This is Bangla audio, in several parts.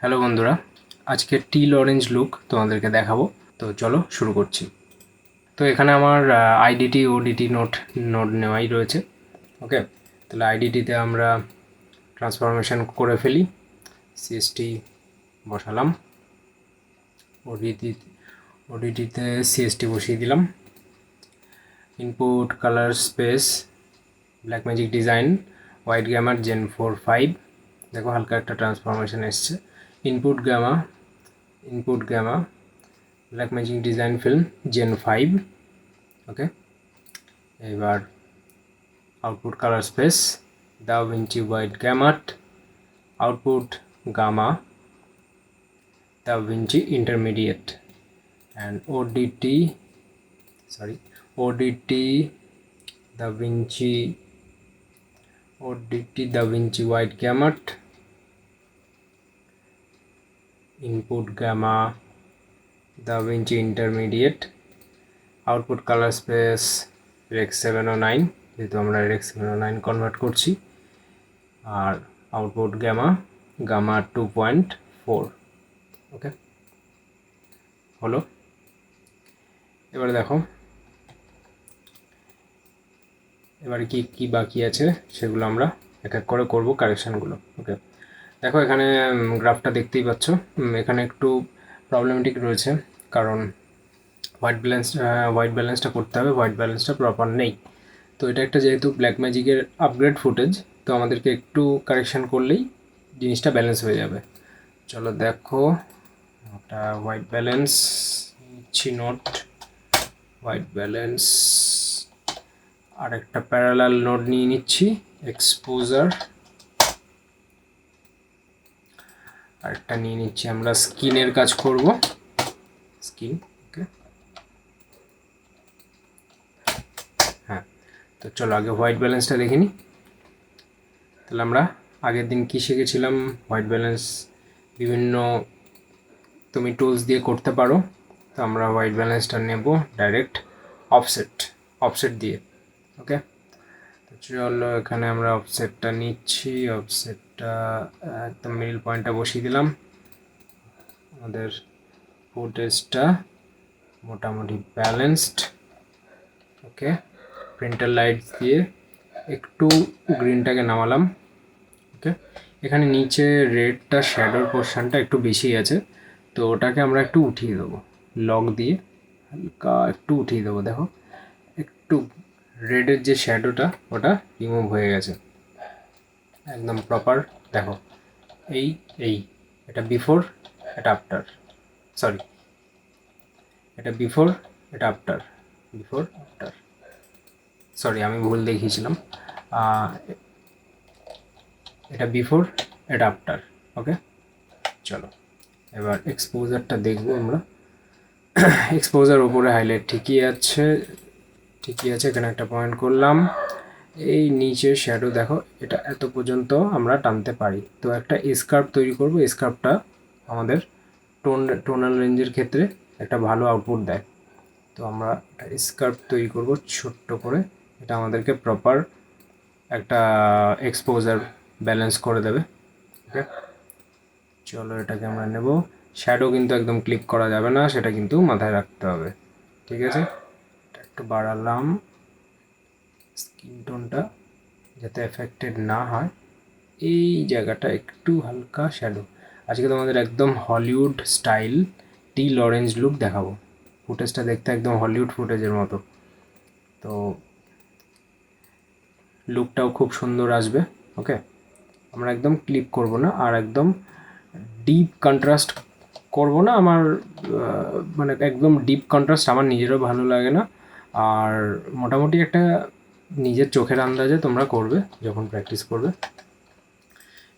হ্যালো বন্ধুরা, আজকে টিল অরেঞ্জ লুক তোমাদেরকে দেখাবো। তো চলো শুরু করছি। তো এখানে আমার আইডিটি ওডিটি নোড নেওয়াই রয়েছে। ওকে, তাহলে আইডিটিতে আমরা ট্রান্সফরমেশন করে ফেলি। সিএসটি বসালাম, ওডিটি ওডিটিতে সিএসটি বসিয়ে দিলাম। Input colour space black magic design wide gamut Gen 4.5। দেখো হালকা একটা ট্রান্সফরমেশন এসছে। Input gamma black magic design film Gen 5। Okay, এবার output colour space DaVinci wide gamut, output gamma DaVinci intermediate, and ODT DaVinci wide gamut, input gamma DaVinci intermediate, output colour space Rec 709, যেহেতু আমরা রেক্স 709 কনভার্ট করছি, আর আউটপুট গামা 2.4। ওকে, হলো। এবারে দেখো এবারে কি বাকি আছে সেগুলো আমরা এক এক করে করব কারেকশানগুলো। ওকে, দেখো এখানে গ্রাফটা দেখতেই পাচ্ছ। এখানে একটু প্রবলেমেটিক রয়েছে, কারণ হোয়াইট ব্যালেন্সটা করতে হবে, হোয়াইট ব্যালেন্সটা প্রপার নেই। তো এটা একটা যেহেতু ব্ল্যাক ম্যাজিকের আপগ্রেড ফুটেজ, তো আমাদেরকে একটু কারেকশান করলেই জিনিসটা ব্যালেন্স হয়ে যাবে। চলো দেখো, একটা হোয়াইট ব্যালেন্স নিচ্ছি, নোট হোয়াইট ব্যালেন্স, আর একটা প্যারালাল নোড নিয়ে নিচ্ছি, এক্সপোজার, আরেকটা নিয়ে নিচ্ছি, আমরা স্কিনের কাজ করব, স্কিন। ওকে, হ্যাঁ, তো চলো আগে হোয়াইট ব্যালেন্সটা দেখে নিই। তাহলে আমরা আগের দিন কি শিখেছিলাম, হোয়াইট ব্যালেন্স বিভিন্ন তুমি টুলস দিয়ে করতে পারো। তো আমরা হোয়াইট ব্যালেন্সটা নেব ডাইরেক্ট অফসেট দিয়ে। ওকে, তো চলো এখানে আমরা অফসেটটা নিচ্ছি, অফসেটটা একদম মিডল পয়েন্টটা বসিয়ে দিলাম। আমাদের ফুটেজটা মোটামুটি ব্যালেন্সড। ওকে, প্রিন্টার লাইটস দিয়ে একটু গ্রিনটাকে নামালাম। ওকে, এখানে নিচে রেডটা শ্যাডোর পোর্শনটা একটু বেশি আছে, তো ওটাকে আমরা একটু উঠিয়ে দেবো, লক দিয়ে হালকা একটু উঠিয়ে দেবো। দেখো একটু রেডের যে শ্যাডোটা ওটা রিমুভ হয়ে গেছে একদম প্রপার। দেখো এই এই এটা বিফোর, এটা আফটার, সরি এটা বিফোর, এটা আফটার, বিফোর আফটার, সরি আমি ভুল দেখিয়েছিলাম। এটা বিফোর, এটা আফটার। ওকে, চলো এবার এক্সপোজারটা দেখবো আমরা। এক্সপোজার ওপরে হাইলাইট ঠিকই আছে, এখানে একটা পয়েন্ট করলাম। এই নিচে শ্যাডো দেখো, এটা এত পর্যন্ত আমরা টানতে পারি। তো একটা স্কার্প তৈরি করব, স্কার্পটা আমাদের টোনাল রেঞ্জের ক্ষেত্রে একটা ভালো আউটপুট দেয়। তো আমরা স্কার্প তৈরি করব ছোট্ট করে, এটা আমাদেরকে প্রপার একটা এক্সপোজার ব্যালেন্স করে দেবে। ওকে, চলো এটাকে আমরা নেব। শ্যাডো কিন্তু একদম ক্লিক করা যাবে না, সেটা কিন্তু মাথায় রাখতে হবে। ঠিক আছে, এটা একটু বাড়ালাম স্কিন টোনটা, যাতে এফেক্টেড না হয়। এই জায়গাটা একটু হালকা শ্যাডো। আজকে তোমাদের একদম Hollywood style till orange look দেখাবো। ফুটেজটা দেখতে একদম হলিউড ফুটেজের মতো, তো লুকটাও খুব সুন্দর আসবে। ওকে, আমরা একদম ক্লিপ করব না, আর একদম ডিপ কন্ট্রাস্ট করব না। আমার মানে একদম ডিপ কন্ট্রাস্ট আমার নিজেরও ভালো লাগে না। আর মোটামুটি একটা নিজের চোখের আন্দাজে তোমরা করবে যখন প্র্যাকটিস করবে।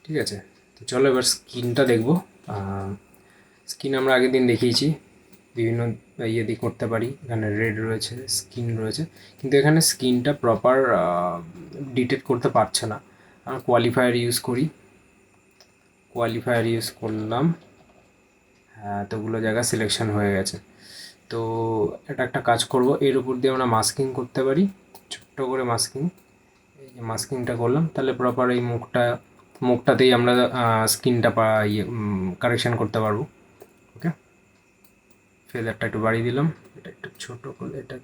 ঠিক আছে, তো চলো এবার স্কিনটা দেখবো। স্কিন আমরা আগের দিন দেখিয়েছি, বিভিন্ন ইয়ে দিয়ে করতে পারি। এখানে রেড রয়েছে, স্কিন রয়েছে, কিন্তু এখানে স্কিনটা প্রপার ডিটেক্ট করতে পারছে না। কোয়ালিফায়ার ইউজ করি, কোয়ালিফায়ার ইউজ করলাম, হ্যাঁ এতগুলো জায়গা সিলেকশন হয়ে গেছে। তো এটা একটা কাজ করব, এর উপর দিয়ে আমরা মাস্কিং করতে পারি, ছোট্ট করে মাস্কিং। এই যে মাস্কিংটা করলাম, তাহলে প্রপার এই মুখটা মুখটাতেই আমরা স্কিনটা কারেকশান করতে পারবো। ওকে, ফেদারটা একটু বাড়িয়ে দিলাম, এটা একটু ছোটো করে এটা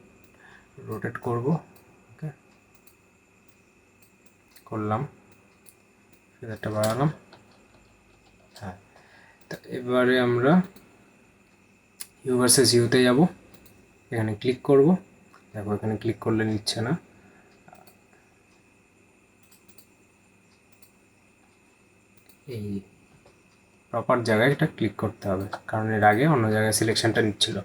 রোটেট করব। ওকে, করলাম, ফেদারটা বাড়ালাম। হ্যাঁ, তা এবারে আমরা ইউ ভার্সেস ইউতে যাব, এখানে ক্লিক করব। দেখো এখানে ক্লিক করলে নিচ্ছে না, এই প্রপার জায়গায় এটা ক্লিক করতে হবে, কারণ এর আগে অন্য জায়গায় সিলেকশনটা নিচ্ছিল।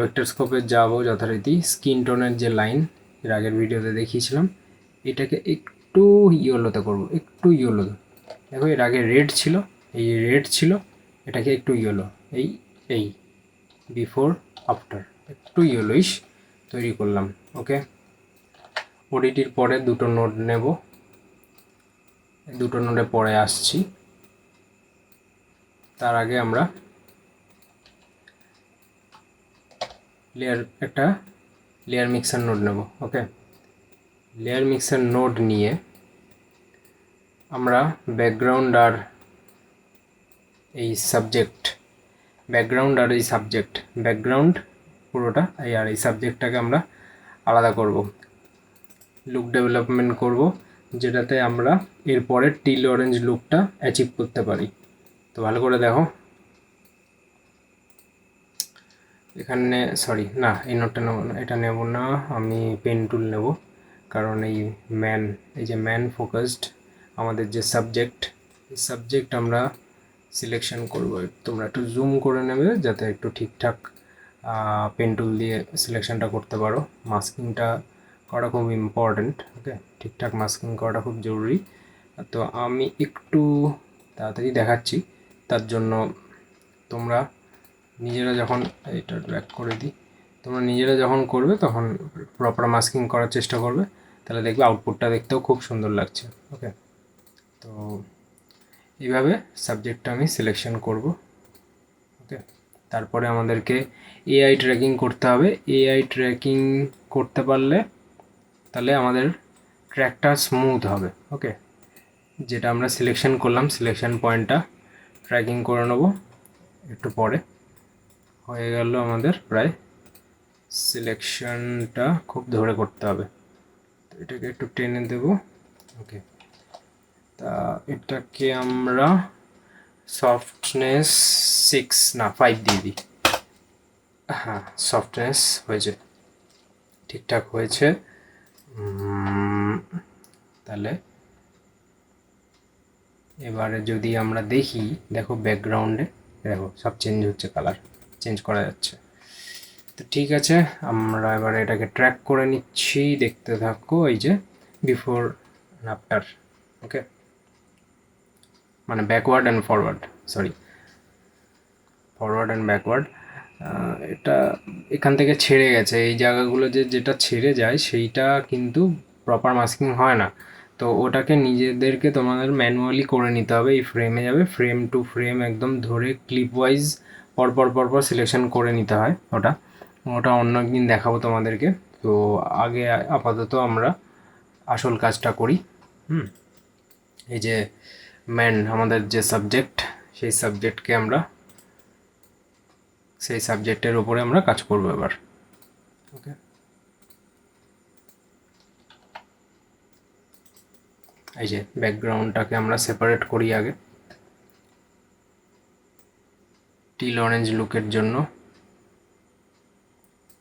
ভেক্টর স্কোপে যাবো যথারীতি, স্কিন টোনের যে লাইন এর আগের ভিডিওতে দেখিয়েছিলাম, এটাকে একটু ইয়েলোতে করব, একটু ইয়েলো। দেখো এর আগে রেড ছিল, এই রেড ছিল, এটাকে একটু ইয়েলো, এই বিফোর আফটার একটু ইয়েলোইশ তৈরি করলাম। ওকে, ওডিটির পরে দুটো নোড নেব, দুটো নোডে পরে আসছি। তার আগে আমরা একটা লেয়ার মিক্সার নোড নেব। ওকে, লেয়ার মিক্সার নোড নিয়ে আমরা ব্যাকগ্রাউন্ড আর এই ব্যাকগ্রাউন্ড পুরোটা আর এই সাবজেক্টটাকে আমরা আলাদা করব, লুক ডেভেলপমেন্ট করব, যেটাতে আমরা এরপরে টিল অরেঞ্জ লুকটা অ্যাচিভ করতে পারি। তো ভালো করে দেখো, এখানে না এই নোটটা নেব না, এটা নেব না, আমি পেন টুল নেব, কারণ এই যে ম্যান ফোকাসড আমাদের যে সাবজেক্ট আমরা সিলেকশন করব। তোমরা একটু জুম করে নেবে যাতে একটু ঠিকঠাক পেন টুল দিয়ে সিলেকশনটা করতে পারো। মাস্কিংটা করা খুব ইম্পর্ট্যান্ট। ওকে, ঠিকঠাক মাস্কিং করাটা খুব জরুরি। তো আমি একটু তাড়াতাড়ি দেখাচ্ছি, তার জন্য তোমরা নিজেরা যখন এটা ব্যাক করে দিই, তোমরা নিজেরা যখন করবে তখন প্রপার মাস্কিং করার চেষ্টা করবে, তাহলে দেখবে আউটপুটটা দেখতেও খুব সুন্দর লাগছে। ওকে, তো এইভাবে সাবজেক্টটা আমি সিলেকশন করব। ওকে, তারপরে আমাদেরকে এআই ট্র্যাকিং করতে হবে। এআই ট্র্যাকিং করতে পারলে তাহলে আমাদের ট্র্যাকটা স্মুথ হবে। ওকে, যেটা আমরা সিলেকশন করলাম সিলেকশন পয়েন্টটা ট্র্যাকিং করে নেব একটু পরে। হয়ে গেল আমাদের প্রায়, সিলেকশনটা খুব ধরে করতে হবে, তো এটাকে একটু টেনে দেব। ওকে, তা এটাকে আমরা সফটনেস 5 দিয়ে দিই। হ্যাঁ, সফটনেস হয়েছে, ঠিকঠাক হয়েছে। তাহলে এবারে যদি আমরা দেখি, দেখো ব্যাকগ্রাউন্ডে দেখো সব চেঞ্জ হচ্ছে, কালার চেঞ্জ করা যাচ্ছে। তো ঠিক আছে, আমরা এবারে এটাকে ট্র্যাক করে নিচ্ছি, দেখতে থাকো। এই যে বিফোর আফটার, ওকে, মানে backward and forward, forward and backward. এটা এখান থেকে ছেড়ে গেছে, এই জায়গাগুলো যেটা ছেড়ে যায় সেইটা কিন্তু প্রপার মাস্কিং হয় না। তো ওটাকে নিজেদেরকে তোমাদের ম্যানুয়ালি করে নিতে হবে। এই ফ্রেমে যাবে, ফ্রেম টু ফ্রেম একদম ধরে ক্লিপ ওয়াইজ পরপর সিলেকশন করে নিতে হয়। ওটা অন্য একদিন দেখাবো তোমাদেরকে। তো আগে আপাতত আমরা আসল কাজটা করি। এই যে আমাদের যে সাবজেক্ট, সেই সাবজেক্টের উপরে আমরা কাজ করব এবার। ওকে, এই যে ব্যাকগ্রাউন্ডটাকে আমরা সেপারেট করি আগে টিল অরেঞ্জ লুকের জন্য।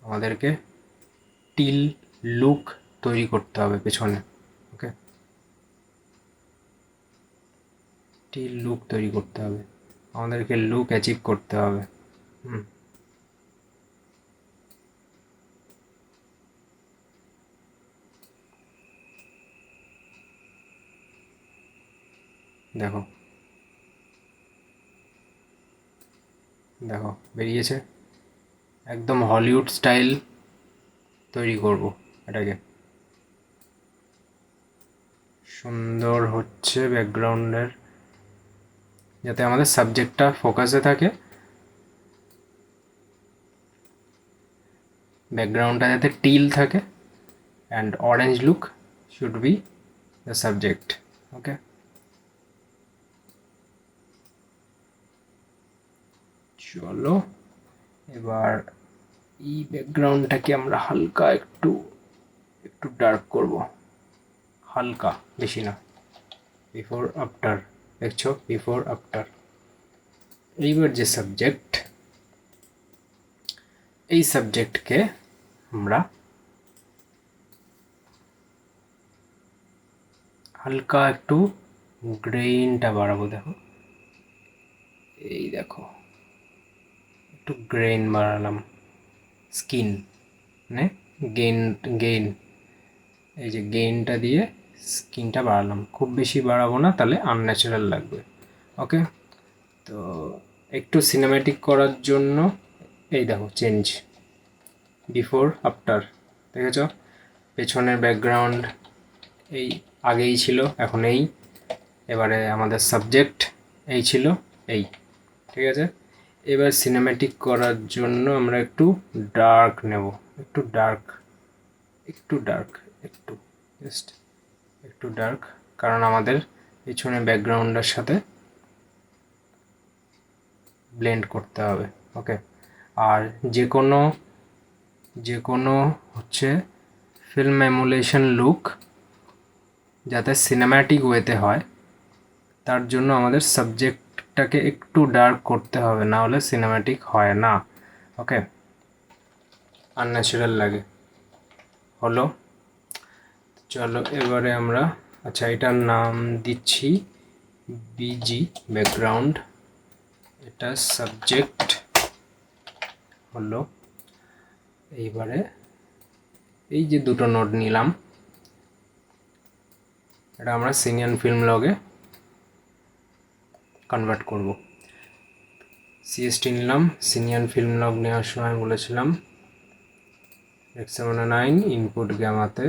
আমাদেরকে টিল লুক তৈরি করতে হবে পেছনে। ওকে, টিল লুক তৈরি করতে হবে, আমাদেরকে লুক অ্যাচিভ করতে হবে। দেখো বেরিয়েছে, একদম হলিউড স্টাইল তৈরি করব এটাকে। সুন্দর হচ্ছে ব্যাকগ্রাউন্ডের, যাতে আমাদের সাবজেক্টটা ফোকাসে থাকে, ব্যাকগ্রাউন্ডটা যাতে টিল থাকে, and orange look should be the subject. Okay, চলো এবার এই ব্যাকগ্রাউন্ডটাকে আমরা হালকা একটু একটু ডার্ক করব, হালকা, বেশি না। বিফোর আফটার, দেখছো, বিফোর আফটার। এইবার যে সাবজেক্ট, এই সাবজেক্টকে আমরা হালকা একটু গ্রেইনটা বাড়াবো। দেখো, এই দেখো, একটু গ্রেইন বাড়ালাম, স্কিন মানে গেইন, গেইন, এই যে গেইনটা দিয়ে স্কিনটা বাড়ালাম, খুব বেশি বাড়াবো না, তাহলে আনন্যাচারাল লাগবে। ওকে, তো একটু সিনেম্যাটিক করার জন্য এই দেখো চেঞ্জ, বিফোর আফটার, দেখেছ? পেছনের ব্যাকগ্রাউন্ড এই আগেই ছিল, এখন এই, এবারে আমাদের সাবজেক্ট এই ছিল, এই, ঠিক আছে। এবার সিনেম্যাটিক করার জন্য আমরা একটু ডার্ক নেব, একটু ডার্ক, একটু ডার্ক, একটু জাস্ট একটু ডার্ক, কারণ আমাদের পিছনে ব্যাকগ্রাউন্ডের সাথে ব্লেন্ড করতে হবে। ওকে, আর যে কোনো হচ্ছে ফিল্ম এমুলেশন লুক যাতে সিনেম্যাটিক ওয়েতে হয়, তার জন্য আমাদের সাবজেক্টটাকে একটু ডার্ক করতে হবে, না হলে সিনেম্যাটিক হয় না। ওকে, আনন্যাচারাল লাগে। হলো, চলো এবারে আমরা, আচ্ছা, এটার নাম দিচ্ছি বিজি ব্যাকগ্রাউন্ড, এটা সাবজেক্ট হলো। এইবারে এই যে দুটো নোড নিলাম, এটা আমরা সিনিয়ন ফিল্ম লগে কনভার্ট করব। সিএসটি নিলাম, সিনিয়ন ফিল্ম লগ নেওয়ার সময় বলেছিলাম X709 ইনপুট গ্যামাতে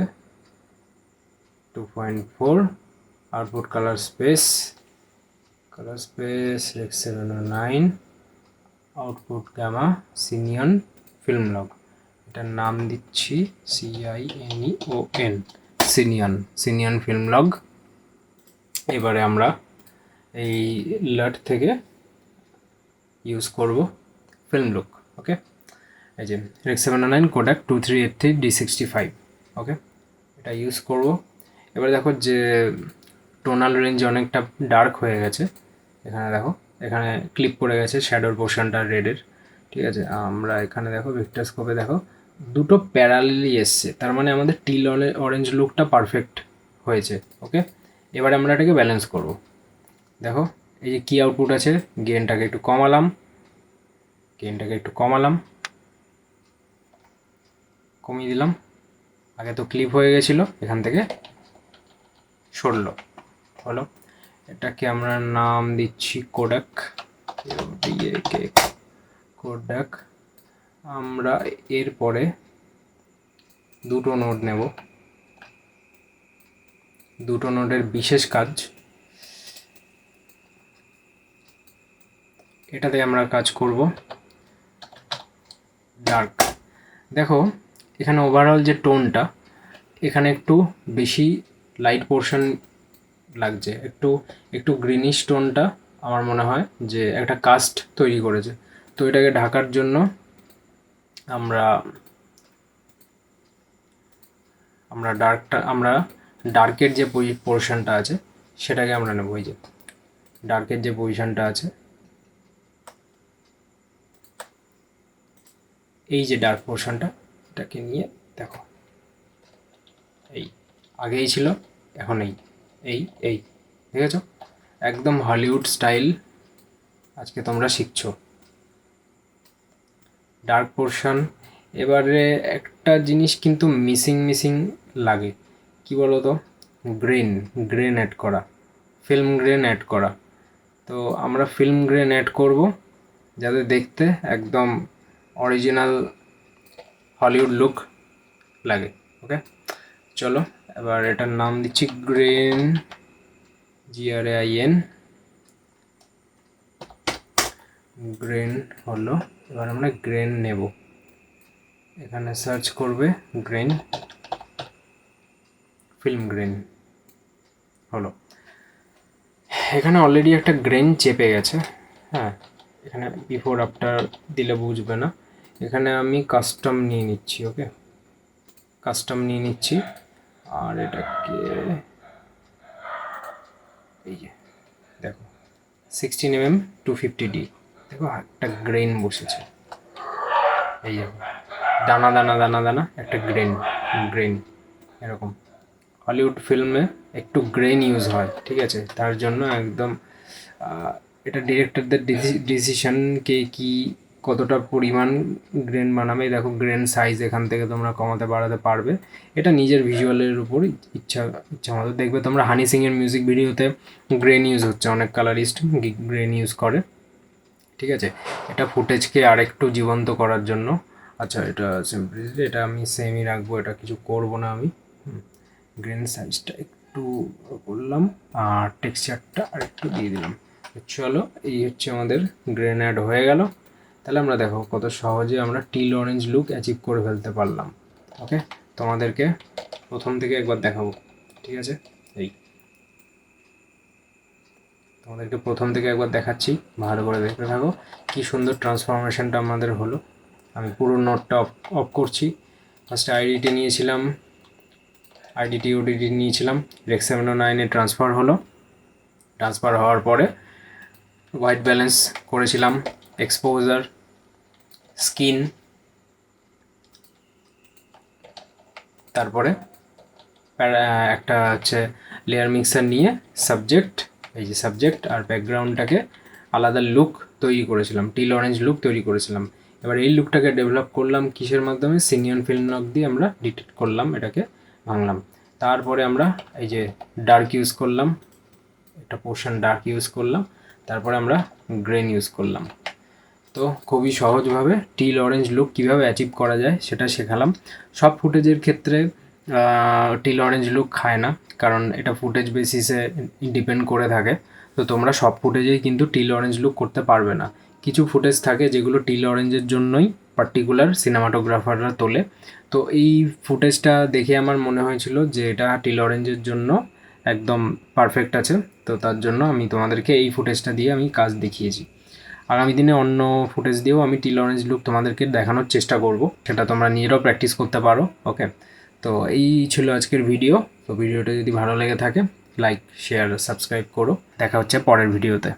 2.4, output colour space X709, output gamma Cineon film log, এটার নাম দিচ্ছি CINEON, সিনিয়ন ফিল্ম লগ। এবারে আমরা এই লাট থেকে ইউজ করব ফিল্ম লুক। ওকে, এই যে X709 কোডাক 2383D65, ওকে, এটা ইউজ করব। এবার দেখো যে টোনাল রেঞ্জ অনেকটা ডার্ক হয়ে গেছে, এখানে দেখো, এখানে ক্লিপ পড়ে গেছে শ্যাডোর পোর্শনটা রেডের, ঠিক আছে। আমরা এখানে দেখো ভেক্টর স্কোপে দেখো দুটো প্যারালেলি এসছে, তার মানে আমাদের টিল অরেঞ্জ লুকটা পারফেক্ট হয়েছে। ওকে, এবারে আমরা এটাকে ব্যালেন্স করব। দেখো এই যে কি আউটপুট আছে, গেনটাকে একটু কমালাম, কমিয়ে দিলাম, আগে তো ক্লিপ হয়ে গেছিলো, এখান থেকে সরলো। হলো, এটাকে আমরা নাম দিচ্ছি কোডাক, কোডাক। আমরা এরপরে দুটো নোড নেব, দুটো নোডের বিশেষ কাজ, এটাতে আমরা কাজ করব ডার্ক। দেখো এখানে ওভারঅল যে টোনটা, এখানে একটু বেশি লাইট পোর্শন লাগছে, একটু গ্রিনিশ টোনটা আমার মনে হয় যে একটা কাস্ট তৈরি করেছে। তো এটাকে ঢাকার জন্য আমরা ডার্কের যে পোর্শনটা আছে সেটাকে আমরা নেব। এই যে ডার্কের যে পজিশনটা আছে, এই যে ডার্ক পোর্শনটা, এটাকে নিয়ে দেখো, এই আগেই ছিল, এখন এই দেখেছ, একদম হলিউড স্টাইল আজকে তোমরা শিখছো ডার্ক পোর্শন। এবারে একটা জিনিস কিন্তু মিসিং লাগে, কি বলো তো, গ্রেন অ্যাড করা, ফিল্ম গ্রেন অ্যাড করা। তো আমরা ফিল্ম গ্রেন অ্যাড করব যাতে দেখতে একদম অরিজিনাল হলিউড লুক লাগে। ওকে, চলো এবার এটার নাম দিচ্ছি গ্রেন, GRAIN, গ্রেন হলো। এবার আমরা গ্রেন নেব, এখানে সার্চ করবে গ্রেন, ফিল্ম গ্রেন হলো। এখানে অলরেডি একটা গ্রেন চেপে গেছে, হ্যাঁ, এখানে বিফোর আফটার দিলে বুঝবে না, এখানে আমি কাস্টম নিয়ে নিচ্ছি। ওকে, কাস্টম নিয়ে নিচ্ছি। আর এটাকে এই যে দেখো 16 mm 250D, দেখো একটা গ্রেন বসেছে, এই যে দানা দানা দানা দানা একটা গ্রেন এরকম। হলিউড ফিল্মে একটু গ্রেন ইউজ হয়, ঠিক আছে, তার জন্য একদম এটা ডিরেক্টরদের ডিসিশন কে কি কতটা পরিমাণ গ্রেন বানাবে। দেখো গ্রেন সাইজ এখান থেকে তোমরা কমাতে বাড়াতে পারবে, এটা নিজের ভিজুয়ালের উপর ইচ্ছা মতো দেখবে। তোমরা হানি সিংয়ের মিউজিক ভিডিওতে গ্রেন ইউজ হচ্ছে, অনেক কালারিস্ট গ্রেন ইউজ করে, ঠিক আছে, এটা ফুটেজকে আরেকটু জীবন্ত করার জন্য। আচ্ছা, এটা সিম্পলি এটা আমি সেমই রাখবো, এটা কিছু করব না আমি। গ্রেন সাইজটা একটু করলাম আর টেক্সচারটা আরেকটু দিয়ে দিলাম। চলো, এই হচ্ছে আমাদের গ্রেন অ্যাড হয়ে গেল। তাহলে আমরা দেখো কত সহজে আমরা টিল অরেঞ্জ লুক অ্যাচিভ করে ফেলতে পারলাম। ওকে, তোমাদেরকে প্রথম থেকে একবার দেখাবো, ঠিক আছে, এই তোমাদেরকে প্রথম থেকে একবার দেখাচ্ছি, ভালো করে দেখতে থাকো কি সুন্দর ট্রান্সফরমেশনটা আমাদের হলো। আমি পুরো নোটটা অফ করছি। ফার্স্টে আইডিটি নিয়েছিলাম, আইডিটি ওডিটি নিয়েছিলাম, রেক্স 709-এ ট্রান্সফার হলো। ট্রান্সফার হওয়ার পরে হোয়াইট ব্যালেন্স করেছিলাম, এক্সপোজার, স্কিন, তারপরে একটা হচ্ছে লেয়ার মিক্সার নিয়ে সাবজেক্ট, এই যে সাবজেক্ট আর ব্যাকগ্রাউন্ডটাকে আলাদা লুক তৈরি করেছিলাম, টিল অরেঞ্জ লুক তৈরি করেছিলাম। এবার এই লুকটাকে ডেভেলপ করলাম কিসের মাধ্যমে, সিনিয়ন ফিল্ম নক দিয়ে আমরা ডিটেক্ট করলাম, এটাকে ভাঙলাম। তারপরে আমরা এই যে ডার্ক ইউজ করলাম, একটা পোর্শন ডার্ক ইউজ করলাম, তারপরে আমরা গ্রেন ইউজ করলাম। তো খুবই সহজভাবে টিল অরেঞ্জ লুক কীভাবে অ্যাচিভ করা যায় সেটা শেখালাম। সব ফুটেজের ক্ষেত্রে টিল অরেঞ্জ লুক খায় না, কারণ এটা ফুটেজ বেসিসে ডিপেন্ড করে থাকে। তো তোমরা সব ফুটেজেই কিন্তু টিল অরেঞ্জ লুক করতে পারবে না। কিছু ফুটেজ থাকে যেগুলো টিল অরেঞ্জের জন্যই পার্টিকুলার সিনেমাটোগ্রাফাররা তোলে। তো এই ফুটেজটা দেখে আমার মনে হয়েছিল যে এটা টিল অরেঞ্জের জন্য একদম পারফেক্ট আছে। তো তার জন্য আমি তোমাদেরকে এই ফুটেজটা দিয়ে আমি কাজ দেখিয়েছি। আগামী দিনে অন্য ফুটেজ দিয়েও আমি টিল অরেঞ্জ লুক তোমাদেরকে দেখানোর চেষ্টা করব, সেটা তোমরা নিজেরাও প্র্যাকটিস করতে পারো। ওকে, তো এই ছিল আজকের ভিডিও। তো ভিডিওটা যদি ভালো লেগে থাকে লাইক, শেয়ার, সাবস্ক্রাইব করো। দেখা হচ্ছে পরের ভিডিওতে।